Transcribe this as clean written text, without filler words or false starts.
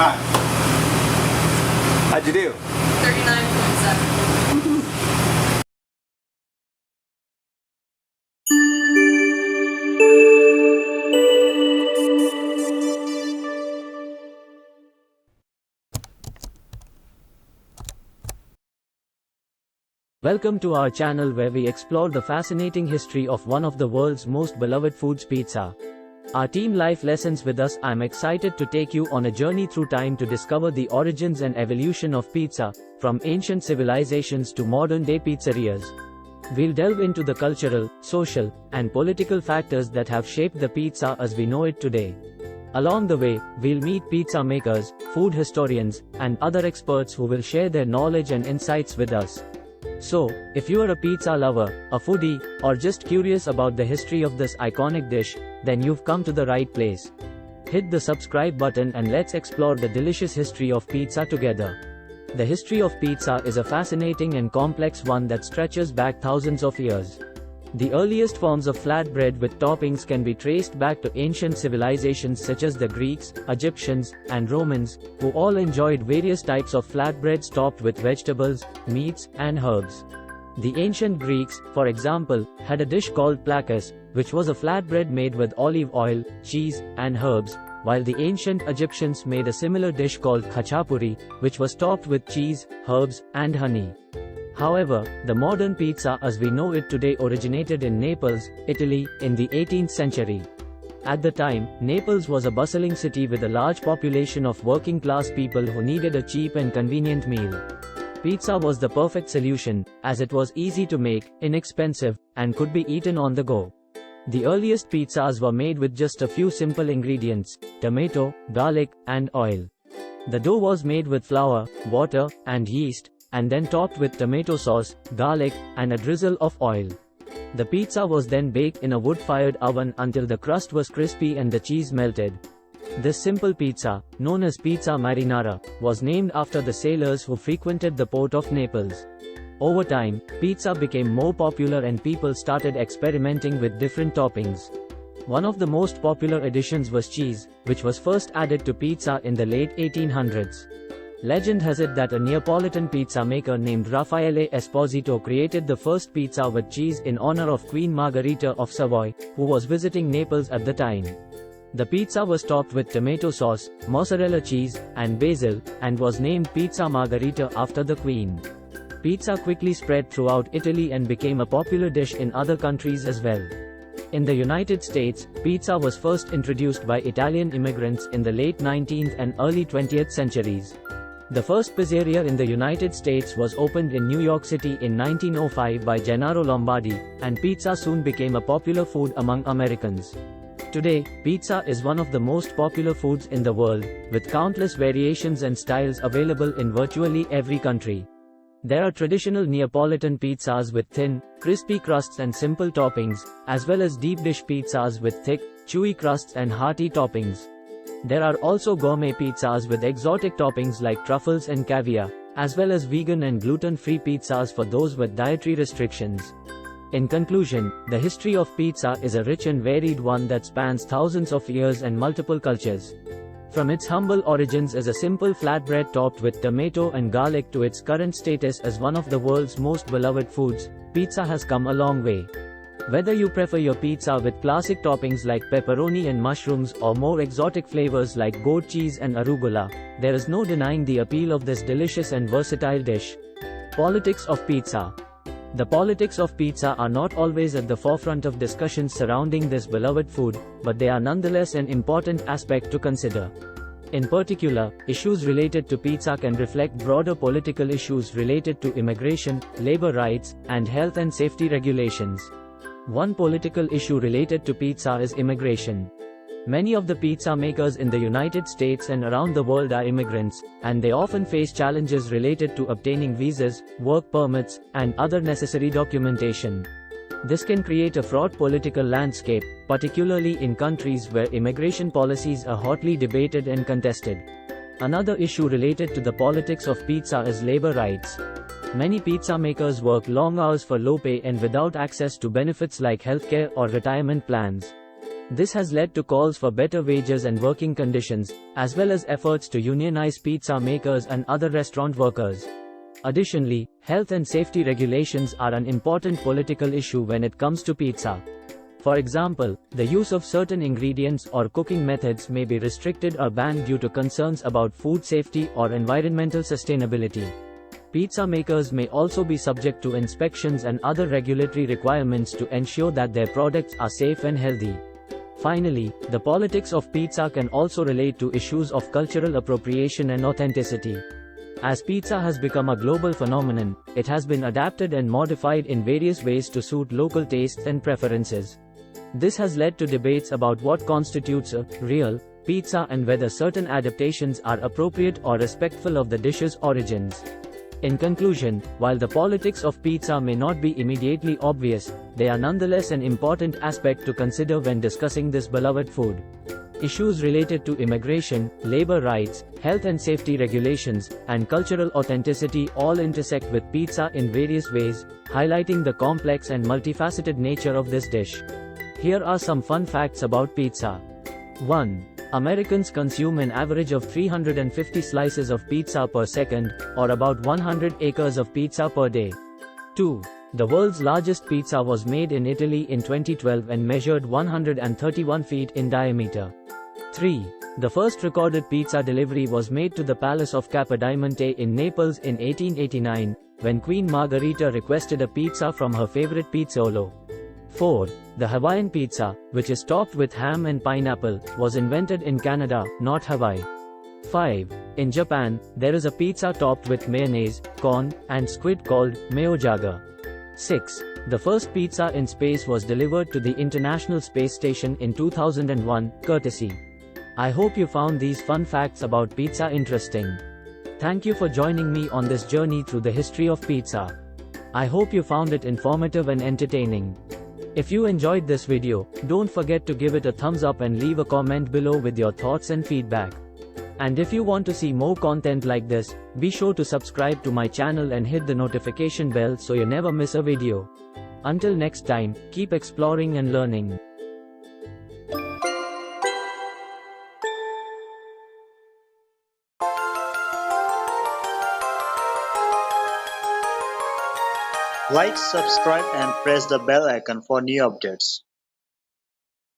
Hi. How'd you do? 39.7. Welcome to our channel where we explore the fascinating history of one of the world's most beloved foods, pizza. Our team Life Lessons with us. I'm excited to take you on a journey through time to discover the origins and evolution of pizza, from ancient civilizations to modern-day pizzerias. We'll delve into the cultural, social, and political factors that have shaped the pizza as we know it today. Along the way, we'll meet pizza makers, food historians, and other experts who will share their knowledge and insights with us. So, if you are a pizza lover, a foodie, or just curious about the history of this iconic dish, then you've come to the right place. Hit the subscribe button and let's explore the delicious history of pizza together. The history of pizza is a fascinating and complex one that stretches back thousands of years. The earliest forms of flatbread with toppings can be traced back to ancient civilizations such as the Greeks, Egyptians, and Romans, who all enjoyed various types of flatbreads topped with vegetables, meats, and herbs. The ancient Greeks, for example, had a dish called plakos, which was a flatbread made with olive oil, cheese, and herbs, while the ancient Egyptians made a similar dish called khachapuri, which was topped with cheese, herbs, and honey. However, the modern pizza as we know it today originated in Naples, Italy, in the 18th century. At the time, Naples was a bustling city with a large population of working-class people who needed a cheap and convenient meal. Pizza was the perfect solution, as it was easy to make, inexpensive, and could be eaten on the go. The earliest pizzas were made with just a few simple ingredients: tomato, garlic, and oil. The dough was made with flour, water, and yeast, and then topped with tomato sauce, garlic, and a drizzle of oil. The pizza was then baked in a wood-fired oven until the crust was crispy and the cheese melted. This simple pizza, known as pizza marinara, was named after the sailors who frequented the port of Naples. Over time, pizza became more popular and people started experimenting with different toppings. One of the most popular additions was cheese, which was first added to pizza in the late 1800s. Legend has it that a Neapolitan pizza maker named Raffaele Esposito created the first pizza with cheese in honor of Queen Margherita of Savoy, who was visiting Naples at the time. The pizza was topped with tomato sauce, mozzarella cheese, and basil, and was named Pizza Margherita after the Queen. Pizza quickly spread throughout Italy and became a popular dish in other countries as well. In the United States, pizza was first introduced by Italian immigrants in the late 19th and early 20th centuries. The first pizzeria in the United States was opened in New York City in 1905 by Gennaro Lombardi, and pizza soon became a popular food among Americans. Today, pizza is one of the most popular foods in the world, with countless variations and styles available in virtually every country. There are traditional Neapolitan pizzas with thin, crispy crusts and simple toppings, as well as deep dish pizzas with thick, chewy crusts and hearty toppings. There are also gourmet pizzas with exotic toppings like truffles and caviar, as well as vegan and gluten-free pizzas for those with dietary restrictions. In conclusion, the history of pizza is a rich and varied one that spans thousands of years and multiple cultures. From its humble origins as a simple flatbread topped with tomato and garlic to its current status as one of the world's most beloved foods, pizza has come a long way. Whether you prefer your pizza with classic toppings like pepperoni and mushrooms or more exotic flavors like goat cheese and arugula, there is no denying the appeal of this delicious and versatile dish. Politics of pizza. The politics of pizza are not always at the forefront of discussions surrounding this beloved food, but they are nonetheless an important aspect to consider. In particular, issues related to pizza can reflect broader political issues related to immigration, labor rights, and health and safety regulations. One political issue related to pizza is immigration. Many of the pizza makers in the United States and around the world are immigrants, and they often face challenges related to obtaining visas, work permits, and other necessary documentation. This can create a fraught political landscape, particularly in countries where immigration policies are hotly debated and contested. Another issue related to the politics of pizza is labor rights. Many pizza makers work long hours for low pay and without access to benefits like healthcare or retirement plans. This has led to calls for better wages and working conditions, as well as efforts to unionize pizza makers and other restaurant workers. Additionally, health and safety regulations are an important political issue when it comes to pizza. For example, the use of certain ingredients or cooking methods may be restricted or banned due to concerns about food safety or environmental sustainability. Pizza makers may also be subject to inspections and other regulatory requirements to ensure that their products are safe and healthy. Finally, the politics of pizza can also relate to issues of cultural appropriation and authenticity. As pizza has become a global phenomenon, it has been adapted and modified in various ways to suit local tastes and preferences. This has led to debates about what constitutes a real pizza and whether certain adaptations are appropriate or respectful of the dish's origins. In conclusion, while the politics of pizza may not be immediately obvious, they are nonetheless an important aspect to consider when discussing this beloved food. Issues related to immigration, labor rights, health and safety regulations, and cultural authenticity all intersect with pizza in various ways, highlighting the complex and multifaceted nature of this dish. Here are some fun facts about pizza. 1. Americans consume an average of 350 slices of pizza per second, or about 100 acres of pizza per day. 2. The world's largest pizza was made in Italy in 2012 and measured 131 feet in diameter. 3. The first recorded pizza delivery was made to the Palace of Capodimonte in Naples in 1889, when Queen Margherita requested a pizza from her favorite pizzaiolo. 4. The Hawaiian pizza, which is topped with ham and pineapple, was invented in Canada, not Hawaii. 5. In Japan, there is a pizza topped with mayonnaise, corn, and squid called mayojaga. 6. The first pizza in space was delivered to the International Space Station in 2001, courtesy. I hope you found these fun facts about pizza interesting. Thank you for joining me on this journey through the history of pizza. I hope you found it informative and entertaining. If you enjoyed this video, don't forget to give it a thumbs up and leave a comment below with your thoughts and feedback. And if you want to see more content like this, be sure to subscribe to my channel and hit the notification bell so you never miss a video. Until next time, keep exploring and learning. Like, subscribe and press the bell icon for new updates.